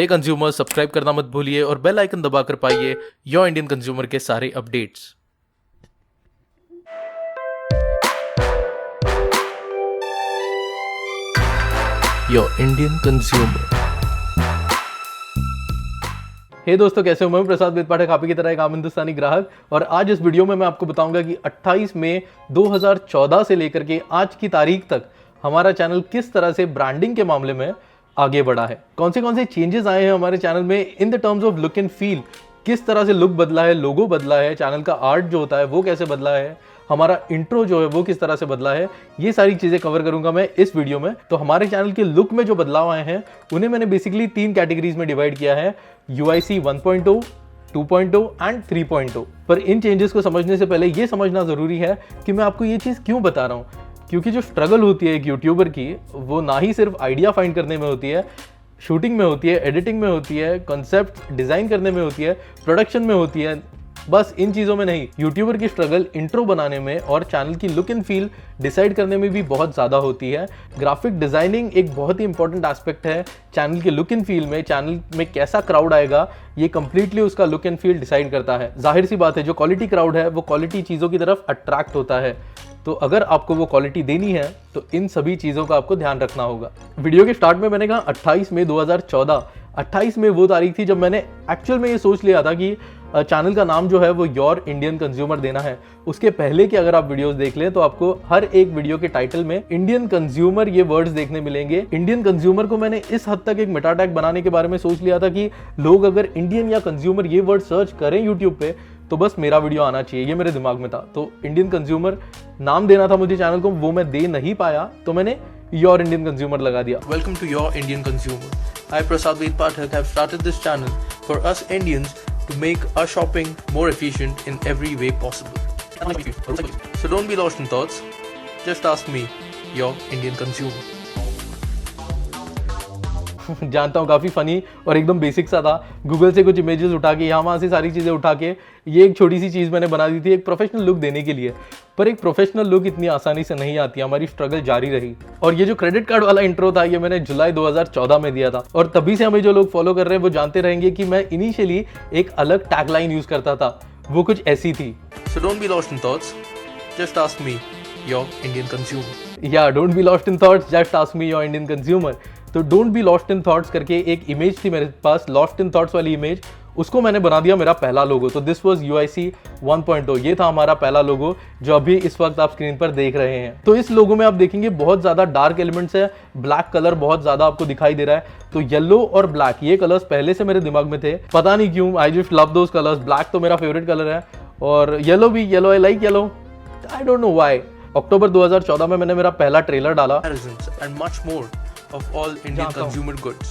हे consumer, subscribe करना मत भूलिए और बेल आइकन दबाकर पाइए योर इंडियन कंज्यूमर के सारे updates. Your Indian consumer. Hey दोस्तों, कैसे हो? मैं प्रसाद वेद पाठक, आप ही की तरह एक आम हिंदुस्तानी ग्राहक। और आज इस वीडियो में मैं आपको बताऊंगा कि 28 मई 2014 से लेकर के आज की तारीख तक हमारा चैनल किस तरह से ब्रांडिंग के मामले में आगे बढ़ा है, कौन से चेंजेस आए हैं हमारे चैनल में in the terms of look and feel, किस तरह से लुक बदला है, लोगो बदला है, चैनल का आर्ट जो होता है वो कैसे बदला है, हमारा इंट्रो जो है वो किस तरह से बदला है। ये सारी चीजें कवर करूंगा मैं इस वीडियो में। तो हमारे चैनल के लुक में जो बदलाव आए हैं उन्हें मैंने बेसिकली 3 कैटेगरीज में डिवाइड किया है, UIC 1.0, 2.0 एंड 3.0। पर इन चेंजेस को समझने से पहले ये समझना जरूरी है कि मैं आपको ये चीज क्यों बता रहा हूँ, क्योंकि जो स्ट्रगल होती है एक यूट्यूबर की वो ना ही सिर्फ आइडिया फाइंड करने में होती है, शूटिंग में होती है, एडिटिंग में होती है, कॉन्सेप्ट डिजाइन करने में होती है, प्रोडक्शन में होती है। बस इन चीजों में नहीं, यूट्यूबर की स्ट्रगल इंट्रो बनाने में और चैनल की लुक एंड फील डिसाइड करने में भी बहुत ज्यादा होती है। ग्राफिक डिजाइनिंग एक बहुत ही इंपॉर्टेंट एस्पेक्ट है चैनल के लुक एंड फील में। चैनल में कैसा क्राउड आएगा ये कंप्लीटली उसका लुक एंड फील डिसाइड करता है। जाहिर सी बात है, जो क्वालिटी क्राउड है वो क्वालिटी चीजों की तरफ अट्रैक्ट होता है। तो अगर आपको वो क्वालिटी देनी है तो इन सभी चीजों का आपको ध्यान रखना होगा। वीडियो के स्टार्ट में मैंने कहा 28 मई 2014। 28 मई वो तारीख थी जब मैंने एक्चुअल में ये सोच लिया था कि चैनल का नाम जो है वो योर इंडियन कंज्यूमर देना है। उसके पहले कि अगर आप वीडियोस देख लें तो आपको हर एक वीडियो के टाइटल में इंडियन कंज्यूमर ये वर्ड्स देखने मिलेंगे। इंडियन कंज्यूमर को मैंने इस हद तक एक मेटा टैग बनाने के बारे में सोच लिया था कि लोग अगर इंडियन या कंज्यूमर ये वर्ड सर्च करें यूट्यूब पे तो बस मेरा वीडियो आना चाहिए, ये मेरे दिमाग में था। तो इंडियन कंज्यूमर नाम देना था मुझे चैनल को, वो मैं दे नहीं पाया तो मैंने योर इंडियन कंज्यूमर लगा दिया। Welcome to your Indian consumer. I Prasad Ved Pathak have started this channel for us Indians to make our shopping more efficient in every way possible. So don't be lost in thoughts. Just ask me, your Indian consumer. जानता हूँ काफ़ी funny और एकदम basic सा था। Google से कुछ images उठा के यहाँ वहाँ से सारी चीज़ें उठा के ये एक छोटी सी चीज़ मैंने बना दी थी एक प्रोफेशनल लुक देने के लिए। पर एक प्रोफेशनल लुक इतनी आसानी से नहीं आती, हमारी स्ट्रगल जारी रही। और ये जो क्रेडिट कार्ड वाला इंट्रो था ये मैंने जुलाई 2014 में दिया था। और तभी से हमें जो लोग फॉलो कर रहे हैं वो जानते रहेंगे कि मैं इनिशियली एक अलग टैगलाइन यूज करता था, वो कुछ ऐसी थी। So don't be lost in thoughts. Just ask me, your Indian consumer. Yeah, don't be lost in thoughts. Just ask me, your Indian consumer. तो don't be lost in thoughts करके एक image थी मेरे पास, लॉस्ट इन थॉट्स वाली image, उसको मैंने बना दिया मेरा पहला लोगो। तो दिस वाज UIC 1.0, ये था हमारा पहला लोगो जो अभी इस वक्त आप स्क्रीन पर देख रहे हैं। तो इस लोगो में आप देखेंगे बहुत ज्यादा डार्क एलिमेंट्स है, ब्लैक कलर बहुत ज्यादा आपको दिखाई दे रहा है। तो येलो और ब्लैक ये कलर्स पहले से मेरे दिमाग में थे, पता नहीं क्यों, I just love those colours. Black तो मेरा फेवरेट कलर है और येलो भी, yellow I like yellow, I don't know why. October 2014 में मैंने मेरा पहला ट्रेलर डाला। And much more of all Indian consumer goods,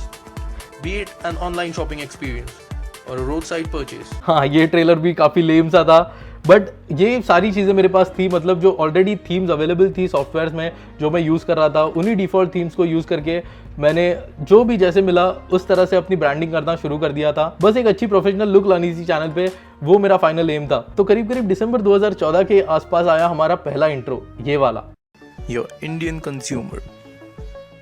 be it an online shopping experience or a roadside purchase. हाँ, ये ट्रेलर भी काफी लेम सा था, बट ये सारी चीजें मेरे पास थी। मतलब जो ऑलरेडी थीम्स अवेलेबल थी सॉफ्टवेयर में जो मैं यूज कर रहा था, उन्हीं डिफॉल्ट थीम्स को यूज करके मैंने जो भी जैसे मिला उस तरह से अपनी ब्रांडिंग करना शुरू कर दिया था। बस एक अच्छी प्रोफेशनल लुक लानी थी चैनल पे, वो मेरा फाइनल एम था। तो करीब दिसंबर 2014 के आसपास आया हमारा पहला इंट्रो, ये वाला, योर इंडियन कंज्यूमर।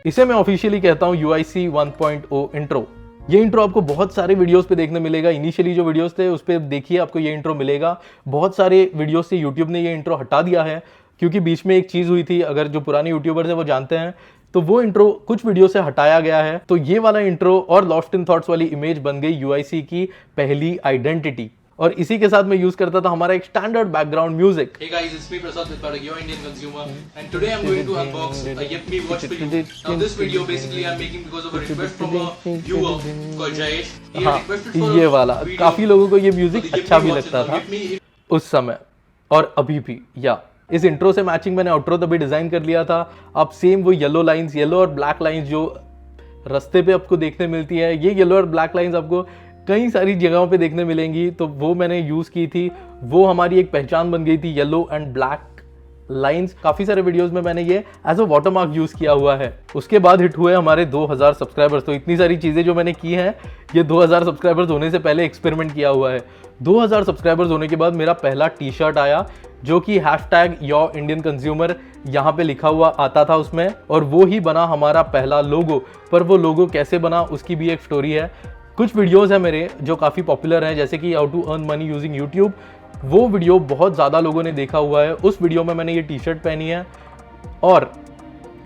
इसे मैं ऑफिशियली कहता हूँ UIC 1.0 इंट्रो। ये इंट्रो आपको बहुत सारे वीडियोस पे देखने मिलेगा। इनिशियली जो वीडियोस थे उस पे देखिए आपको ये इंट्रो मिलेगा। बहुत सारे वीडियोस से यूट्यूब ने ये इंट्रो हटा दिया है क्योंकि बीच में एक चीज हुई थी, अगर जो पुराने यूट्यूबर्स हैं वो जानते हैं, तो वो इंट्रो कुछ वीडियो से हटाया गया है। तो ये वाला इंट्रो और लॉस्ट इन थॉट्स वाली इमेज बन गई UIC की पहली आइडेंटिटी। और इसी के साथ मैं यूज करता था हमारा एक standard background music. Hey guys, it's me Prasad Veed Pathak, your Indian consumer, and today I'm going to unbox a Yipme watch for you. Now this video basically I'm making because of a request from a viewer called Jayesh. He had requested for ये वाला video काफी लोगों को ये music for the अच्छा भी Yipme लगता watches. था Now Yipme उस समय और अभी भी। या इस इंट्रो से मैचिंग मैंने आउटरो तभी डिजाइन कर लिया था। अब सेम वो येलो लाइंस, येलो और ब्लैक लाइंस जो रास्ते पे आपको देखने मिलती है, ये येलो और ब्लैक लाइंस आपको कई सारी जगहों पे देखने मिलेंगी, तो वो मैंने यूज की थी। वो हमारी एक पहचान बन गई थी, येलो एंड ब्लैक लाइंस। काफी सारे वीडियोस में मैंने ये एज अ वाटरमार्क यूज किया हुआ है। उसके बाद हिट हुए हमारे 2000 सब्सक्राइबर्स। तो इतनी सारी चीजें जो मैंने की हैं ये 2000 सब्सक्राइबर्स होने से पहले एक्सपेरिमेंट किया हुआ है। 2000 सब्सक्राइबर्स होने के बाद मेरा पहला टी शर्ट आया जो कि हैशटैग योर इंडियन कंज्यूमर यहाँ पे लिखा हुआ आता था उसमें, और वो ही बना हमारा पहला लोगो। पर वो लोगो कैसे बना उसकी भी एक स्टोरी है। कुछ वीडियोस हैं मेरे जो काफ़ी पॉपुलर हैं, जैसे कि how to earn money using YouTube. वो वीडियो बहुत ज़्यादा लोगों ने देखा हुआ है। उस वीडियो में मैंने ये टी शर्ट पहनी है और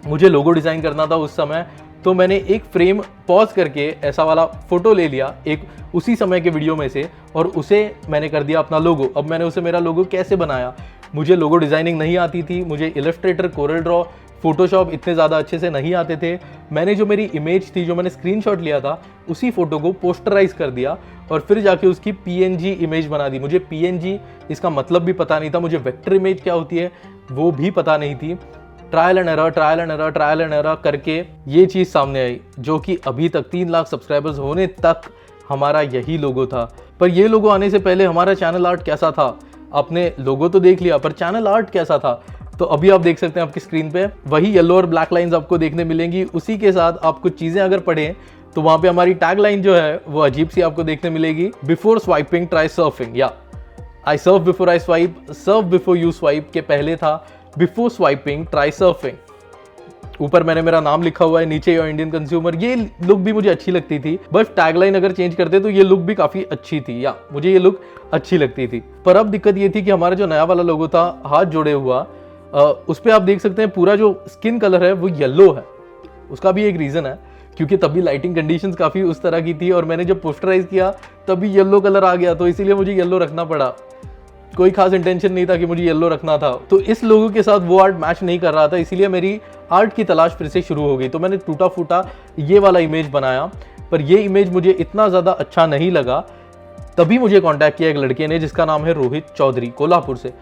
मुझे लोगो डिज़ाइन करना था उस समय, तो मैंने एक फ्रेम पॉज करके ऐसा वाला फ़ोटो ले लिया एक उसी समय के वीडियो में से और उसे मैंने कर दिया अपना लोगो। अब मैंने उसे मेरा लोगो कैसे बनाया, मुझे लोगो डिज़ाइनिंग नहीं आती थी, मुझे इलस्ट्रेटर, कोरल ड्रॉ, फोटोशॉप इतने ज़्यादा अच्छे से नहीं आते थे। मैंने जो मेरी इमेज थी, जो मैंने स्क्रीनशॉट लिया था, उसी फ़ोटो को पोस्टराइज कर दिया और फिर जाके उसकी PNG इमेज बना दी। मुझे PNG इसका मतलब भी पता नहीं था, मुझे वेक्टर इमेज क्या होती है वो भी पता नहीं थी। ट्रायल एंड एरर करके ये चीज़ सामने आई, जो कि अभी तक 3 लाख सब्सक्राइबर्स होने तक हमारा यही लोगो था। पर ये लोगो आने से पहले हमारा चैनल आर्ट कैसा था, आपने लोगो तो देख लिया, पर चैनल आर्ट कैसा था तो अभी आप देख सकते हैं आपकी स्क्रीन पे वही येलो और ब्लैक लाइंस आपको देखने मिलेंगी। उसी के साथ आप कुछ चीज़ें अगर पढ़ें तो वहाँ पे हमारी टैग लाइन जो है वो अजीब सी आपको देखने मिलेगी, बिफोर स्वाइपिंग ट्राई सर्फिंग, या I serve before I swipe, serve before you swipe के पहले था बिफोर स्वाइपिंग ट्राई सर्फिंग। ऊपर मैंने मेरा नाम लिखा हुआ है, नीचे योर इंडियन कंज्यूमर। ये लुक भी मुझे अच्छी लगती थी, बस टैगलाइन अगर चेंज करते तो ये लुक भी काफ़ी अच्छी थी, या मुझे ये लुक अच्छी लगती थी। पर अब दिक्कत ये थी कि हमारा जो नया वाला लोगो था हाथ जोड़े हुआ, उस पर आप देख सकते हैं पूरा जो स्किन कलर है वो येलो है। उसका भी एक रीज़न है क्योंकि तभी लाइटिंग कंडीशंस काफ़ी उस तरह की थी और मैंने जब पोस्टराइज किया तभी येलो कलर आ गया, तो इसीलिए मुझे येलो रखना पड़ा। कोई खास इंटेंशन नहीं था कि मुझे येलो रखना था, तो इस लोगों के साथ वो आर्ट मैच नहीं कर रहा था, इसीलिए मेरी आर्ट की तलाश फिर से शुरू हो गई। तो मैंने टूटा फूटा ये वाला इमेज बनाया, पर ये इमेज मुझे इतना ज़्यादा अच्छा नहीं लगा। तभी मुझे कांटेक्ट किया एक लड़के ने जिसका नाम है रोहित चौधरी, कोल्हापुर से।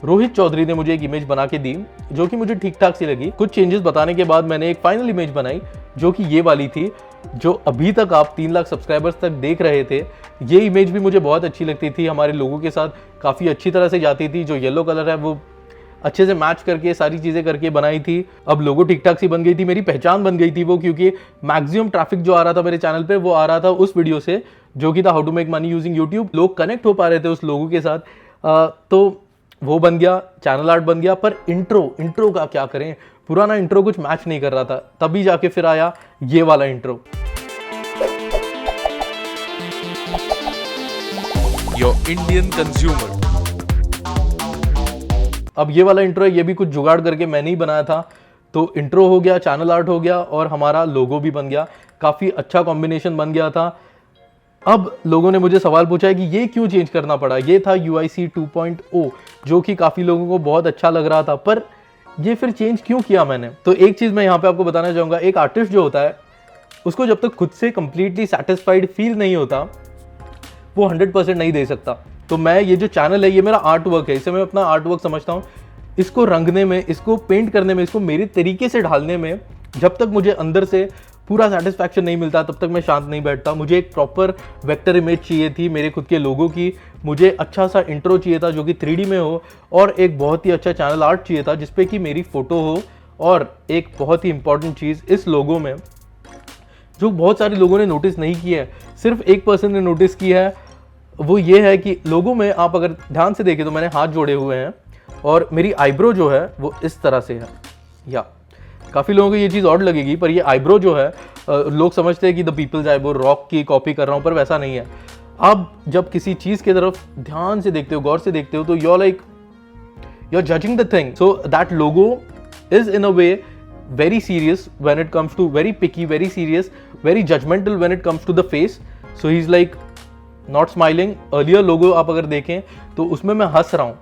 रोहित चौधरी ने मुझे एक इमेज बना के दी जो कि मुझे ठीक ठाक सी लगी। कुछ चेंजेस बताने के बाद मैंने एक फाइनल इमेज बनाई जो कि ये वाली थी, जो अभी तक आप 3 लाख सब्सक्राइबर्स तक देख रहे थे। ये इमेज भी मुझे बहुत अच्छी लगती थी, हमारे लोगों के साथ काफ़ी अच्छी तरह से जाती थी। जो येलो कलर है वो अच्छे से मैच करके सारी चीज़ें करके बनाई थी। अब लोगो ठीक ठाक सी बन गई थी, मेरी पहचान बन गई थी वो, क्योंकि मैक्सिमम ट्रैफिक जो आ रहा था मेरे चैनल पे वो आ रहा था उस वीडियो से जो कि था how to make money using YouTube. लोग कनेक्ट हो पा रहे थे उस लोगों के साथ, तो वो बन गया, चैनल आर्ट बन गया। पर इंट्रो का क्या करें, पुराना इंट्रो कुछ मैच नहीं कर रहा था, तभी जाके फिर आया ये वाला इंट्रो। Your Indian consumer. अब ये वाला इंट्रो है, ये भी कुछ जुगाड़ करके मैंने ही बनाया था। तो इंट्रो हो गया, चैनल आर्ट हो गया और हमारा लोगो भी बन गया। काफ़ी अच्छा कॉम्बिनेशन बन गया था। अब लोगों ने मुझे सवाल पूछा है कि ये क्यों चेंज करना पड़ा। ये था UIC 2.0 जो कि काफ़ी लोगों को बहुत अच्छा लग रहा था, पर ये फिर चेंज क्यों किया मैंने। तो एक चीज़ मैं यहाँ पे आपको बताना चाहूँगा, एक आर्टिस्ट जो होता है उसको जब तक खुद से कंप्लीटली सेटिस्फाइड फील नहीं होता वो 100% नहीं दे सकता। तो मैं ये जो चैनल है ये मेरा आर्ट वर्क है, इसे मैं अपना आर्ट वर्क समझता हूँ। इसको रंगने में, इसको पेंट करने में, इसको मेरे तरीके से ढालने में जब तक मुझे अंदर से पूरा सेटिस्फैक्शन नहीं मिलता तब तक मैं शांत नहीं बैठता। मुझे एक प्रॉपर वेक्टर इमेज चाहिए थी मेरे खुद के लोगों की, मुझे अच्छा सा इंट्रो चाहिए था जो कि 3D में हो, और एक बहुत ही अच्छा चैनल आर्ट चाहिए था जिसपे कि मेरी फ़ोटो हो। और एक बहुत ही इंपॉर्टेंट चीज़ इस लोगो में जो बहुत सारे लोगों ने नोटिस नहीं की है, सिर्फ 1% ने नोटिस की है, वो ये है कि लोगो में आप अगर ध्यान से देखें तो मैंने हाथ जोड़े हुए हैं और मेरी आईब्रो जो है वो इस तरह से है। या काफ़ी लोगों को ये चीज़ ऑड लगेगी, पर ये आईब्रो जो है लोग समझते हैं कि द पीपल्स आईब्रो, रॉक की कॉपी कर रहा हूँ, पर वैसा नहीं है। आप जब किसी चीज़ की तरफ ध्यान से देखते हो, गौर से देखते हो, तो you are judging the thing. So that logo is in a way very serious when it comes to, very picky, very serious, very judgmental when it comes to the face. So he's like not smiling. Earlier logo आप अगर देखें तो उसमें मैं हंस रहा हूँ।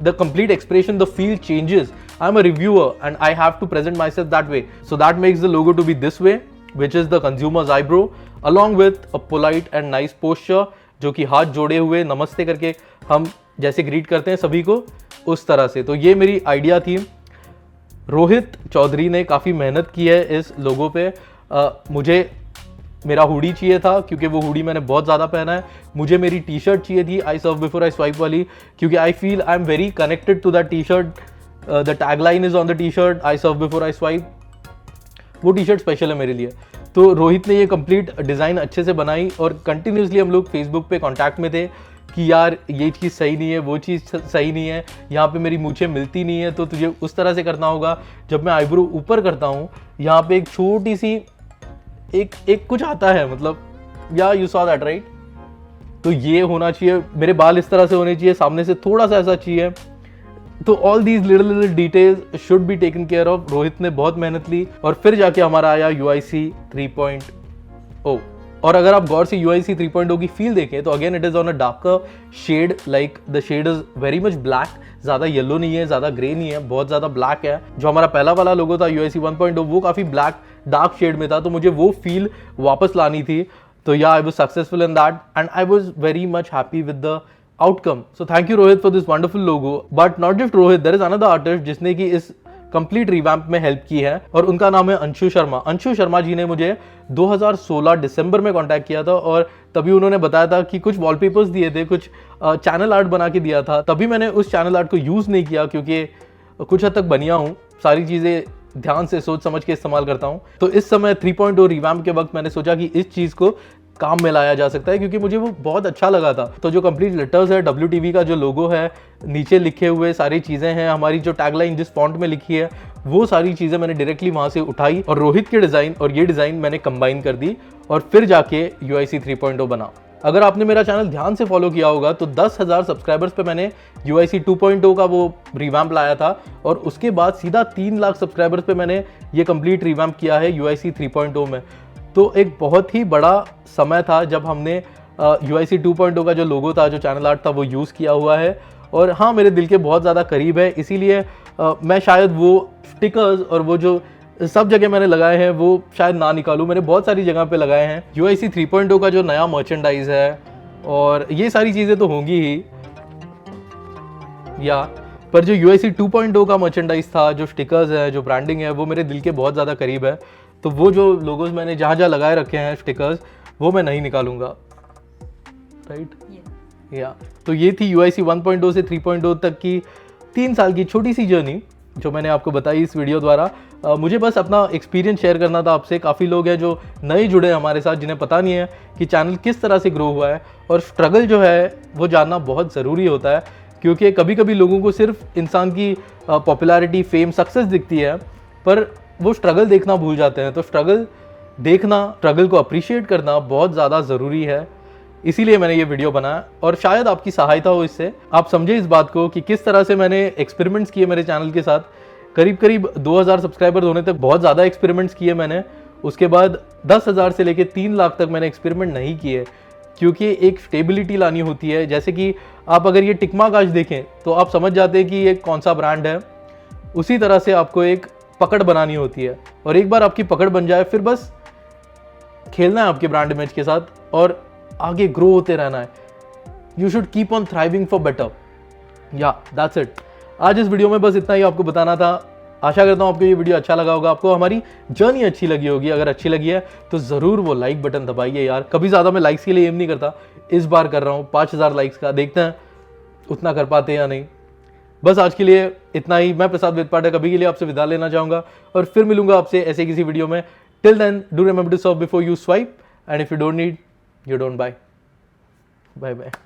The complete expression, the feel changes. I'm a reviewer and I have to present myself that way. So that makes the logo to be this way, which is the consumer's eyebrow, along with a polite and nice posture, जो कि हाथ जोड़े हुए नमस्ते करके हम जैसे greet करते हैं सभी को, उस तरह से। तो ये मेरी आइडिया थी। रोहित चौधरी ने काफ़ी मेहनत की है इस लोगो पे। मुझे मेरा हुडी चाहिए था क्योंकि वो हुडी मैंने बहुत ज़्यादा पहना है। मुझे मेरी टी शर्ट चाहिए थी आई सर्व बिफोर आई स्वाइप वाली, क्योंकि I feel I am very connected to that T shirt. The tagline is on the T shirt, I serve before I swipe. वो टी शर्ट स्पेशल है मेरे लिए। तो रोहित ने ये कंप्लीट डिज़ाइन अच्छे से बनाई और कंटिन्यूसली हम लोग फेसबुक पे कांटेक्ट में थे कि यार ये चीज़ सही नहीं है, वो चीज़ सही नहीं है, यहाँ पे मेरी मूछें मिलती नहीं है, तो तुझे उस तरह से करना होगा। जब मैं आईब्रो ऊपर करता हूँ यहाँ पे एक छोटी सी एक कुछ आता है, मतलब या यू सॉ दैट राइट। तो ये होना चाहिए, मेरे बाल इस तरह से होने चाहिए, सामने से थोड़ा सा ऐसा चाहिए। तो all these little details should be taken care of. Rohit ने बहुत मेहनत ली और फिर जाके हमारा आया UIC 3.0। और अगर आप गौर से UIC 3.0 की फील देखें तो again it is on a darker shade, like the shade is very much black, ज्यादा येलो नहीं है, ज्यादा ग्रे नहीं है, बहुत ज्यादा ब्लैक है। जो हमारा पहला वाला लोगो था UIC 1.0 वो काफी ब्लैक डार्क शेड में था, तो मुझे वो फील वापस लानी थी। तो या I was successful in that and I was very much happy with the outcome. So thank you Rohit for this wonderful logo. But not just Rohit, there is another artist जिसने कि इस कंप्लीट रिवैम्प में help की है और उनका नाम है अंशु शर्मा। अंशु शर्मा जी ने मुझे 2016 दिसंबर में कांटेक्ट किया था और तभी उन्होंने बताया था कि कुछ वॉलपेपर्स दिए थे, कुछ चैनल आर्ट बना के दिया था। तभी मैंने उस चैनल आर्ट को यूज़ नहीं किया क्योंकि कुछ हद तक बनिया हूँ, सारी चीज़ें ध्यान से सोच समझ के इस्तेमाल करता हूँ। तो इस समय 3.0 रिवैम्प के वक्त मैंने सोचा कि इस चीज़ को काम में लाया जा सकता है क्योंकि मुझे वो बहुत अच्छा लगा था। तो जो कंप्लीट लेटर्स है, WTV का जो लोगो है, नीचे लिखे हुए सारी चीज़ें हैं, हमारी जो टैगलाइन जिस फॉन्ट में लिखी है, वो सारी चीज़ें मैंने डायरेक्टली वहाँ से उठाई और रोहित के डिज़ाइन और ये डिज़ाइन मैंने कंबाइन कर दी और फिर जाके UIC 3.0 बना। अगर आपने मेरा चैनल ध्यान से फॉलो किया होगा तो 10,000 सब्सक्राइबर्स पे मैंने UIC 2.0 का वो रिवैम्प लाया था और उसके बाद सीधा 3 लाख सब्सक्राइबर्स पे मैंने ये कंप्लीट रिवैम्प किया है UIC 3.0 में। तो एक बहुत ही बड़ा समय था जब हमने UIC 2.0 का जो लोगो था, जो चैनल आर्ट था, वो यूज़ किया हुआ है और हाँ मेरे दिल के बहुत ज़्यादा करीब है। इसीलिए मैं शायद वो स्टिकर्स और वो जो सब जगह मैंने लगाए हैं वो शायद ना निकालूं, मैंने बहुत सारी जगह पे लगाए हैं। UIC 3.0 का जो नया मर्चेंडाइज है और ये सारी चीज़ें तो होंगी ही या, पर जो UIC 2.0 का मर्चेंडाइज था, जो स्टिकर्स है, जो ब्रांडिंग है, वो मेरे दिल के बहुत ज़्यादा करीब है। तो वो जो लोगोज मैंने जहाँ जहाँ लगाए रखे हैं स्टिकर्स, वो मैं नहीं निकालूंगा, राइट या। तो ये थी UIC 1.0 से 3.0 तक की 3 साल की छोटी सी जर्नी जो मैंने आपको बताई इस वीडियो द्वारा। मुझे बस अपना एक्सपीरियंस शेयर करना था आपसे। काफ़ी लोग हैं जो नए जुड़े हैं हमारे साथ, जिन्हें पता नहीं है कि चैनल किस तरह से ग्रो हुआ है और स्ट्रगल जो है वो जानना बहुत ज़रूरी होता है क्योंकि कभी कभी लोगों को सिर्फ इंसान की पॉपुलैरिटी, फेम, सक्सेस दिखती है पर वो स्ट्रगल देखना भूल जाते हैं। तो स्ट्रगल देखना, स्ट्रगल को अप्रिशिएट करना बहुत ज़्यादा ज़रूरी है। इसीलिए मैंने ये वीडियो बनाया और शायद आपकी सहायता हो इससे, आप समझे इस बात को कि किस तरह से मैंने एक्सपेरिमेंट्स किए मेरे चैनल के साथ। करीब करीब 2000 सब्सक्राइबर्स होने तक बहुत ज़्यादा एक्सपेरिमेंट्स किए मैंने। उसके बाद 10,000 से लेके 3 लाख तक मैंने एक्सपेरिमेंट नहीं किए क्योंकि एक स्टेबिलिटी लानी होती है। जैसे कि आप अगर ये टिक मार्क आज देखें तो आप समझ जाते हैं कि ये कौन सा ब्रांड है। उसी तरह से आपको एक पकड़ बनानी होती है और एक बार आपकी पकड़ बन जाए फिर बस खेलना है आपके ब्रांड इमेज के साथ और आगे ग्रो होते रहना है। You should keep on thriving for better. या दैट्स इट। आज इस वीडियो में बस इतना ही आपको बताना था। आशा करता हूँ आपको ये वीडियो अच्छा लगा होगा, आपको हमारी जर्नी अच्छी लगी होगी। अगर अच्छी लगी है तो ज़रूर वो लाइक बटन दबाइए यार। कभी ज़्यादा मैं लाइक्स के लिए एम नहीं करता, इस बार कर रहा हूँ 5000 लाइक्स का, देखते हैं उतना कर पाते हैं या नहीं। बस आज के लिए इतना ही। मैं प्रसाद वेदपाठक कभी के लिए आपसे विदा लेना चाहूँगा और फिर मिलूंगा आपसे ऐसे किसी वीडियो में। Till then do remember to serve before you swipe and if you don't need, you don't buy. Bye bye.